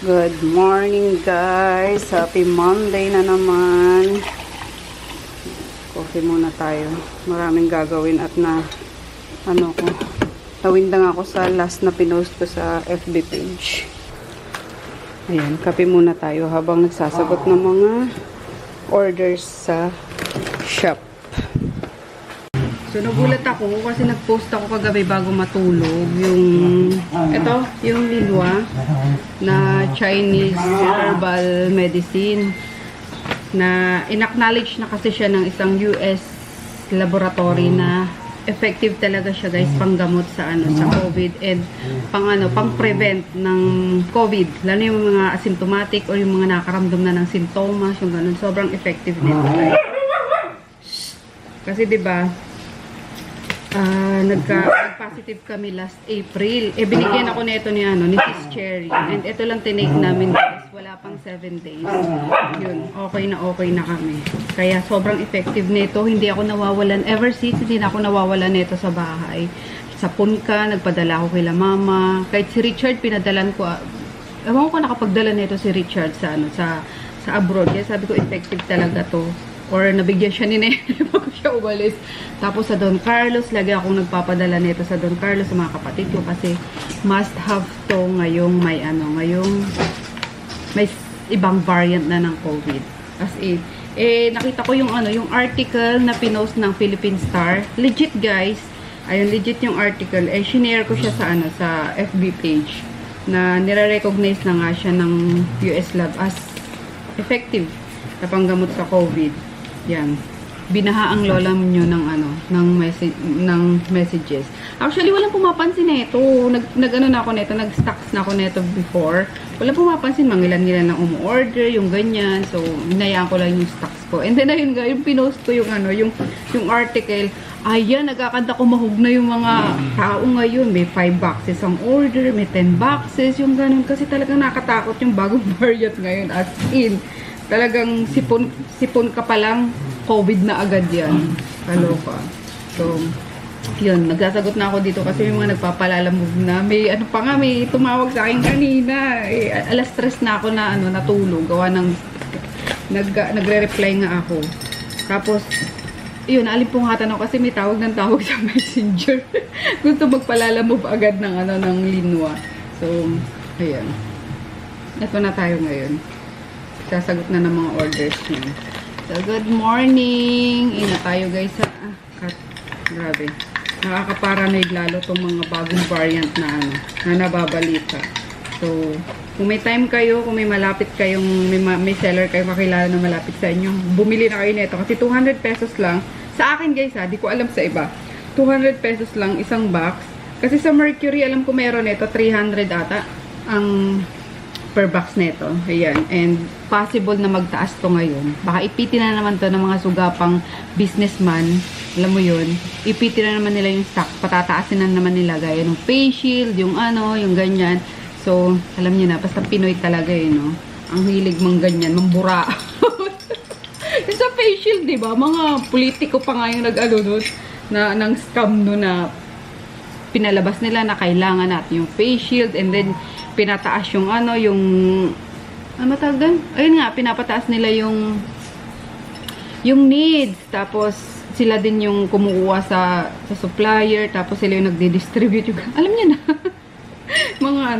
Good morning guys. Happy Monday na naman. Coffee muna tayo. Maraming gagawin at nawindang ako sa last na pinost ko sa FB page. Ayan, kape muna tayo habang nagsasagot ng mga orders sa shop. So, nagulat ako kasi nag-post ako kagabi bago matulog. Yung Lilwa na Chinese herbal medicine na in-acknowledge na kasi siya ng isang US laboratory na effective talaga siya guys panggamot sa sa COVID and pang-prevent ng COVID. Lalo yung mga asymptomatic or yung mga nakaramdam na ng sintomas, yung ganun. Sobrang effective nito guys. Kasi 'di ba? Nagka-positive kami last April. Binigyan ako nito ni Sis Cherry. And ito lang tinake namin guys. Wala pang 7 days. Yun, okay na kami. Kaya sobrang effective nito. Hindi ako nawawalan. Ever since, hindi na ako nawawalan nito sa bahay. Sa Punka, nagpadala ako kila mama. Kahit si Richard, pinadalan ko. Ewan ko nakapagdala nito si Richard sa abroad. Kaya sabi ko, effective talaga to. Or nabigyan siya ni Nene bago siya umalis. Tapos sa Don Carlos, lagi akong nagpapadala nito sa Don Carlos sa mga kapatid ko kasi must have to ngayong may ibang variant na ng COVID. As in, nakita ko yung article na pinost ng Philippine Star. Legit guys. Ayun, legit yung article. Shinare ko siya sa FB page na nire-recognize na nga siya ng US lab as effective na panggamot sa COVID. Yan. Binaha ang lola nyo ng messages. Actually, walang pumapansin nito. Nag-stocks na ako nito before. Walang pumapansin, mangilan-ngilan na umu-order, yung ganyan. So, hinayaan ko lang yung stocks ko. And then, ayun nga, yung pinost ko yung article. Ayan, nagkakanta ko mahog na yung mga tao ngayon. May 5 boxes ang order, may 10 boxes, yung ganun. Kasi talagang nakatakot yung bagong variant ngayon. As in, talagang sipon ka pa lang, COVID na agad yan. Kaloka. So, yun, nagsasagot na ako dito kasi may mga nagpapalalamove na. May may tumawag sa akin kanina. Alas 3 na ako na natulog. Gawa ng nagre-reply nga ako. Tapos, yun, alimpungatan ako kasi may tawag sa messenger. Gusto magpalalamove agad ng Linwa. So, ayan. Ito na tayo ngayon. Sasagot na ng mga orders niya. So, good morning! Ina tayo guys sa grabe. Nakakaparanoid lalo itong mga bagong variant na nababalita. So, kung may time kayo, kung may malapit kayong, may seller kayo kakilala na malapit sa inyo, bumili na kayo nito. Kasi 200 pesos lang. Sa akin guys di ko alam sa iba. 200 pesos lang isang box. Kasi sa Mercury, alam ko meron nito, 300 ata ang per box nito. Ayan. And possible na magtaas to ngayon. Baka ipitin na naman to ng mga sugapang businessman. Alam mo yun. Ipitin na naman nila yung stock. Patataasin na naman nila. Gaya ng face shield, yung yung ganyan. So, alam niyo na. Basta Pinoy talaga no? Ang hilig mang ganyan. Mambura. Yung sa face shield, diba? Mga politiko pa nga yung ng scam na pinalabas nila na kailangan natin yung face shield and then pinataas yung matawag doon? Ayun nga, pinapataas nila yung needs. Tapos, sila din yung kumukuha sa supplier. Tapos, sila yung nagdi-distribute. Alam niyo na.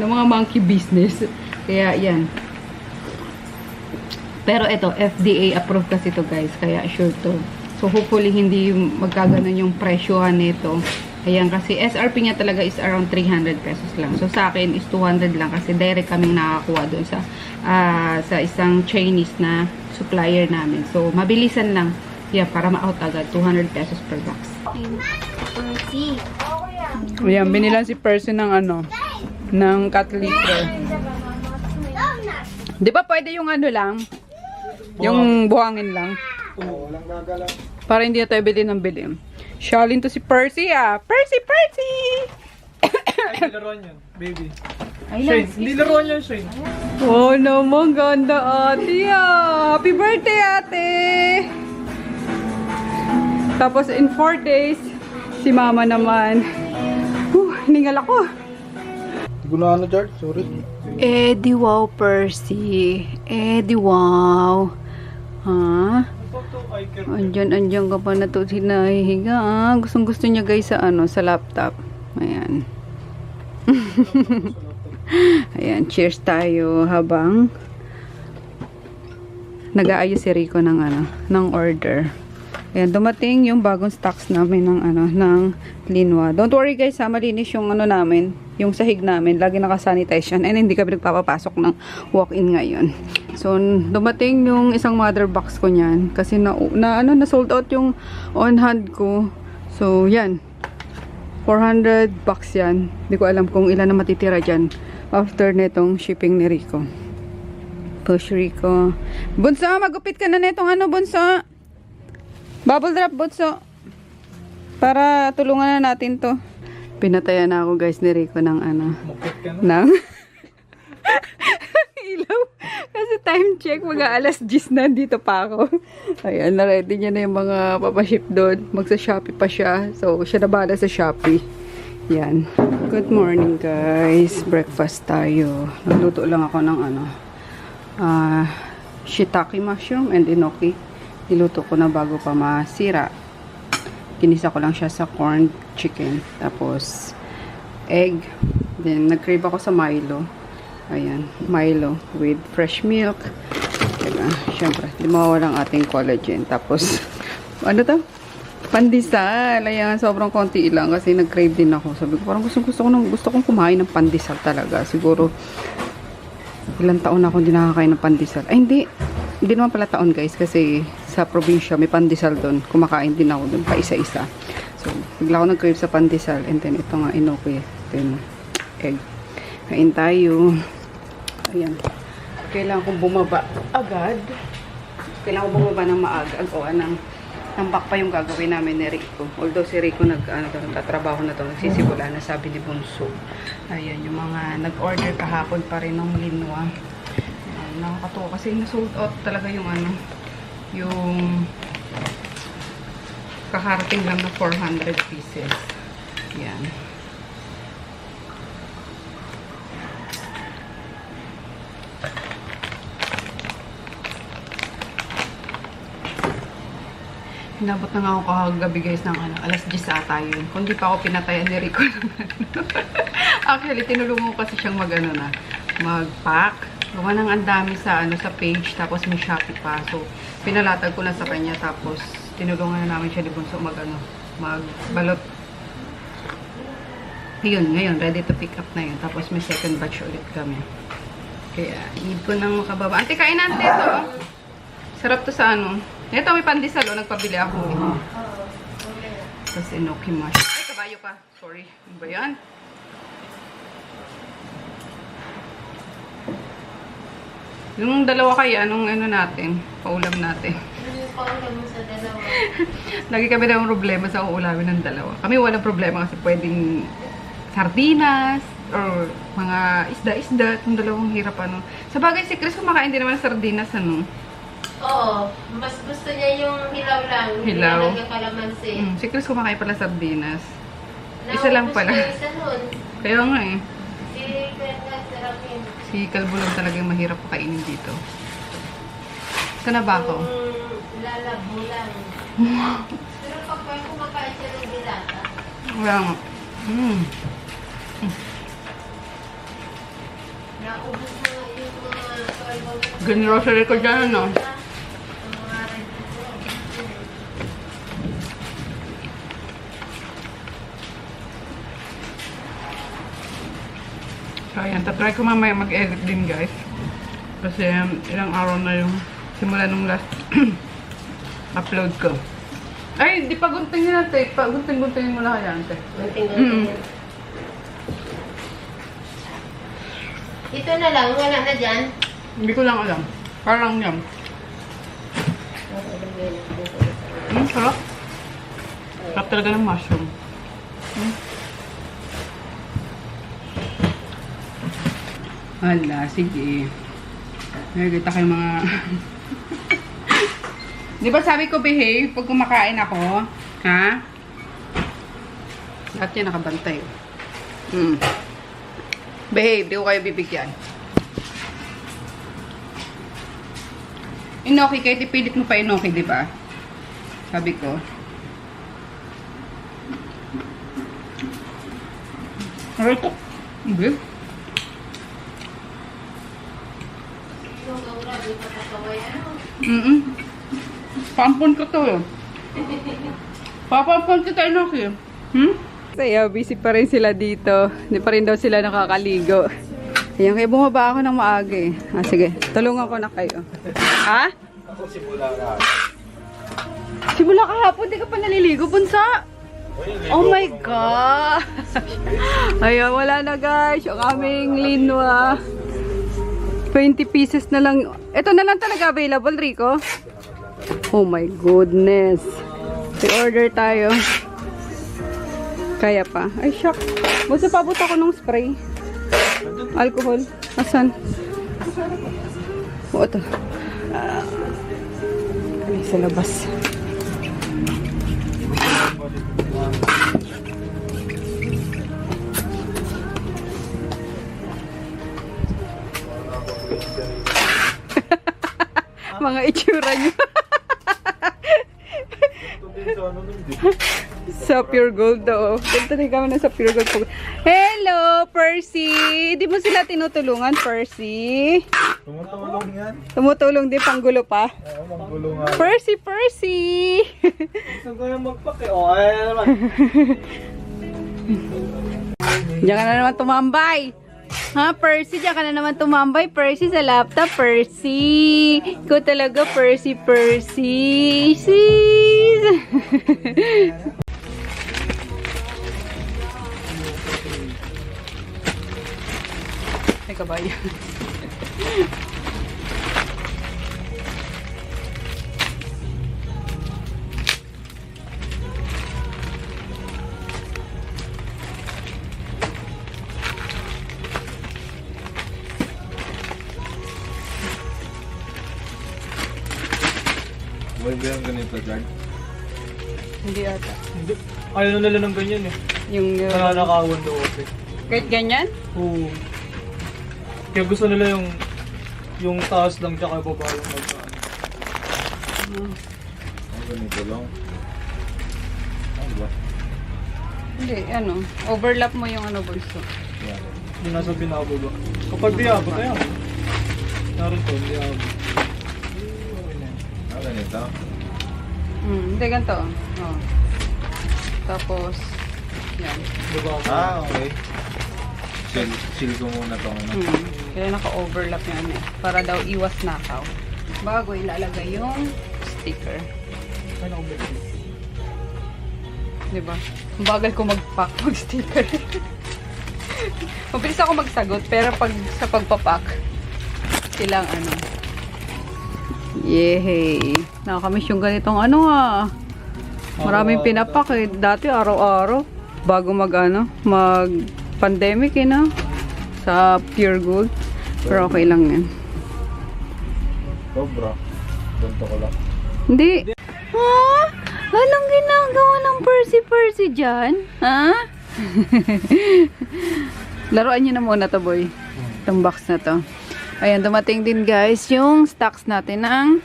mga monkey business. Kaya, yan. Pero, ito, FDA approved kasi to guys. Kaya, sure to. So, hopefully, hindi magkaganon yung presyohan nito. Ayan, kasi SRP niya talaga is around 300 pesos lang. So, sa akin is 200 lang kasi direct kaming nakakuha doon sa isang Chinese na supplier namin. So, mabilisan lang. Yeah, para ma-out agad. 200 pesos per box. Ayan, binilan si Percy ng cat litter. Di ba pwede yung lang? Yung buhangin lang? Walang gagalaw. Para hindi na tayo bilhin ng bilhin. Shalin to si Percy Percy! Hindi laruan yun, baby. Ay, Shane, hindi laruan yun, Shane. Oh naman, ganda ate Happy birthday ate! Tapos in 4 days, si mama naman. Hiningal ako. Guna na, George. Sorry. Eddie wow, Percy. Eddie wow. Ha? Andyan ka pa na to hinahiga. Ah. Gustong gusto niya guys sa ano, sa laptop. Ayan. Ayan, cheers tayo habang nag-aayos si Rico ng ano, ng order. Ayan, dumating yung bagong stocks namin ng ano, ng Linwa. Don't worry guys, ha, malinis yung ano namin, yung sahig namin, lagi naka-sanitize yan, and hindi kami nagpapapasok ng walk-in ngayon. So, dumating yung isang mother box ko niyan, kasi na sold out yung on hand ko. So, yan. 400 bucks yan. Hindi ko alam kung ilan na matitira dyan after netong shipping ni Rico. Push Rico. Bunso, magupit ka na netong ano, Bunso. Bubble wrap, Bunso. Para tulungan na natin to. Pinatayan na ako guys ni Rico ng ano. Mukit ka na. Ng ilaw. Kasi time check, mag-aalas 10 na, dito pa ako. Ayan, na-ready niya na yung mga papaship doon. Magsa-Shopee pa siya. So, siya na bahala sa Shopee. Yan. Good morning guys. Breakfast tayo. Nagluto lang ako ng ano. Shiitake mushroom and enoki. Niluto ko na bago pa masira. Kinisa ko lang siya sa corned chicken. Tapos, egg. Then, nag-crave ako sa Milo. Ayan, Milo with fresh milk. Teka, syempre, di mawawala ang ating collagen. Tapos, ano to? Pandesal. Ayan, sobrang konti lang kasi nag-crave din ako. Sabi ko, parang gusto kong kumain ng pandesal talaga. Siguro, ilang taon na akong hindi nakakain ng pandesal. Ay, hindi. Hindi naman pala taon guys kasi sa probinsya may pandesal doon. Kumakain din ako doon pa isa-isa. So, bigla ako nag-crave sa pandesal. And then, ito nga, enoki. Then, egg. Kain tayo. Ayan. Kailangan kong bumaba agad. Kailangan kong bumaba ng maaga. Agawa ng tambak pa yung gagawin namin ni Rico. Although si Rico nagtatrabaho na to, nagsisimula na, sabi ni Bunso. Ayan, yung mga nag-order kahapon pa rin ng Linwa. Nakakatuwa kasi na-sold out talaga yung ano, yung kakarating lang na 400 pieces. Yan. Inabot na nga ako kagabi guys ng ano, alas 10 ata yun. Kung di pa ako pinatayan ni Rico naman. Actually, tinulungan ko kasi siyang mag-pack. Gawa nang ang dami sa ano, sa page, tapos may Shopee pa. So, pinalatag ko na sa kanya, tapos tinulungan na namin siya ni Bunso magbalot. Ngayon, ready to pick up na yun. Tapos may second batch ulit kami. Kaya, need ko nang makababa. Ante, kain natin ito. Sarap to sa ano. Ito, may pandesal, o. Nagpabili ako. Tapos enoki mushroom. Ay, kabayo pa. Sorry. Ano ba yan? Yung dalawa kaya, anong ano natin? Paulam natin. Paulam mo sa dalawa. Lagi kami na problema sa uulamin ng dalawa. Kami walang problema kasi pwedeng sardinas or mga isda-isda. Itong dalawang hirap ano. Sa bagay, si Chris kumakain din naman ng sardinas ano. Oo. Mas gusto niya yung hilaw lang. Hilaw. Hindi kalamansi. Si Chris kumakain pala sardinas. Isa lang pala. Isa nun. Kaya nga eh. Si Kwenga, sarap yun. Si Kalbo lang talaga yung mahirap pakainin dito. Saan na ba ako? Lalabo lang. Pero pag kumakain siya ng dilata. Wala nga. Naubos na yung mga Grocery ko dyan ano. So, ayan. Tatry ko mamaya mag-edit din, guys. Kasi ilang araw na yung simula nung last upload ko. Ay, di pa guntingin natin. Gunting-guntingin mo na kaya, ante. Gunting-gunting. Ito na lang. Wala na dyan. Hindi ko lang alam. Parang yan. Sarap. Sarap talaga ng mushroom. Hala, sige. Nagkita kayo mga... Di ba sabi ko behave pag kumakain ako? Ha? Lahat yan nakabantay. Babe, di ko kayo bibigyan. Inoki, kahit ipilit mo pa inoki, di ba? Sabi ko. Aray ko. Babe. Yung gaura, di pa kakaway, Pampon ko to eh. Papampon kita inoki. Kaya busy pa rin sila dito. Hindi pa rin daw sila nakakaligo. Ayan, kaya bumaba ako ng maaga eh. Ah, sige, tulungan ko na kayo. Ha? Ako simula ka. Simula kahapon, di ka pa naliligo, bunsa? Oh my God! Ayan, wala na guys. Yung aming linwa. 20 pieces na lang. Ito na lang talaga available, Rico. Oh my goodness. I-order tayo. Kaya pa. Ay, shock. Basta pabot ako ng spray. Alcohol. Asan? O, ito. Ay, sa labas. Mga itsura nyo. Sa Pure Gold daw. Dito rin kami na sa Pure Gold. Hello, Percy! Di mo sila tinutulungan, Percy? Tumutulong yan. Tumutulong din, panggulo pa. Oo, magulong nga. Percy, Percy! Gusto ko yung magpake. O, ayan naman. Diyan ka na naman tumambay. Ha, Percy? Diyan ka na naman tumambay. Percy sa laptop. Percy! Ikaw talaga, Percy, Percy! Sis! Ay, kabayo. Huwag ba yung ganito, Jack? Hindi ata. Hindi. Ayaw na nila ng ganyan eh. Yung... Nananakawan daw ako. kahit ganyan? Oo. Kaya gusto nila yung taas lang tsaka baba yung magkaan. Ang ganito lang. Ano ba? Hindi, ano. Overlap mo yung ano, bulso. Yan. Yung nasa binababa. Kapag biyabot, ayan. Naroon to, biyabot. Ah, ganito? Hindi, ganito. Oh. Tapos, yan. Diba? Ah, okay. Chill ko muna to. Kaya naka-overlap yan eh. Para daw iwas nakaw. Bago ilalagay yung sticker. Ay, nakabalik. Diba? Ang bagal ko mag-pack, mag-sticker. Mabilis ako magsagot, pero pag sa pagpapack, silang ano. Yehey! Nakakamiss yung ganitong ano ah. Maraming pinapak eh. Dati araw-araw. Bago mag-pandemic eh na. Sa Pure Gold. Pero okay lang yan. Sobra. Ganto ko lang. Hindi. Ha? Anong ginagawa ng Percy dyan? Ha? Laruan nyo na muna to, boy. Itong box na to. Ayan, dumating din guys yung stocks natin ng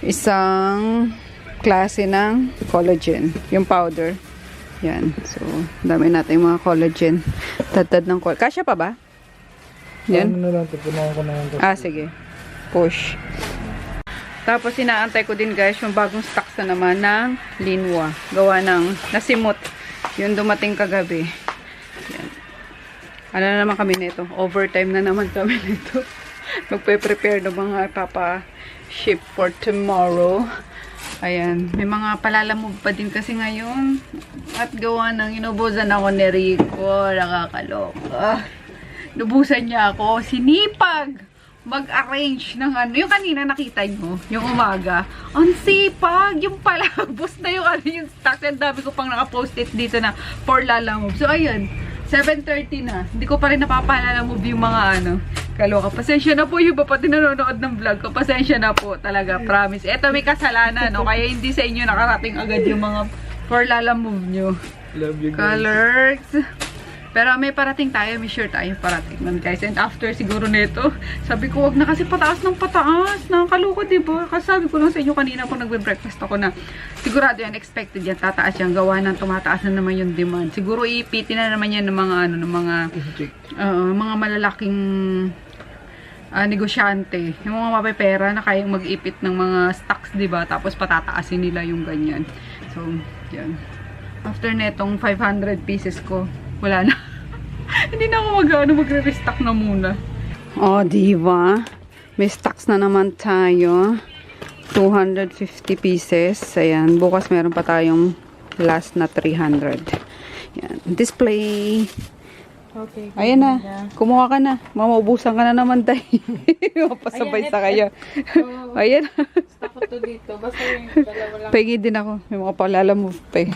isang klase ng collagen. Yung powder. Yan. So, dami natin yung mga collagen. Tatad ng collagen. Kasya pa ba? Yan. Ano na lang ito? Punahan ko na yan. Ah, sige. Push. Tapos, inaantay ko din guys yung bagong stocks na naman ng linwa. Gawa ng nasimot. Yung dumating kagabi. Yan. Ano na naman kami nito? Overtime na naman kami nito. Magpe-prepare ng mga papa-ship for tomorrow. Ayan. May mga palalamove pa din kasi ngayon. At gawa ng inubusan ako ni Rico. Nakakaloka. Nubusan niya ako. Sinipag! Mag-arrange ng ano. Yung kanina nakita nyo. Yung umaga. Ang sipag! Yung palabos na yung ano yung stock. Ang dami ko pang nakapost-it dito na for lalamove. So, ayun. 7:30 na. Hindi ko pa rin napapalalamove yung mga ano. Kaloka. Pasensya na po yung pati nanonood ng vlog ko. Pasensya na po talaga. Promise. Eto may kasalanan. No? Kaya hindi sa inyo nakarating agad yung mga for lalamove nyo. Love you guys. Colors. Pero may parating tayo, may sure tayo parating nun guys. And after siguro nito, sabi ko wag na kasi pataas ng pataas. Nakakaluko, diba? Kasi sabi ko lang sa inyo kanina kung nagbe-breakfast ako na sigurado yan, expected yan, tataas yan, gawa ng tumataas na naman yung demand. Siguro ipitin na naman yan ng mga ano, ng mga malalaking negosyante, yung mga mapepera na kayang mag-ipit ng mga stocks, diba? Tapos patataasin nila yung ganyan. So, yan. After netong 500 pieces ko, wala na. Hindi na ako magre-restock na muna. Oh, diba? May stocks na naman tayo. 250 pieces. Ayan. Bukas meron pa tayong last na 300. Yan. Display. Okay. Ayan na. Kumuha ka na. Mamaubusan ka na naman tayo. Mapasabay sa kaya. Ayan. Stock ko to dito. Basta yung dalawa lang. Pegi din ako. May mga palalamove pa eh.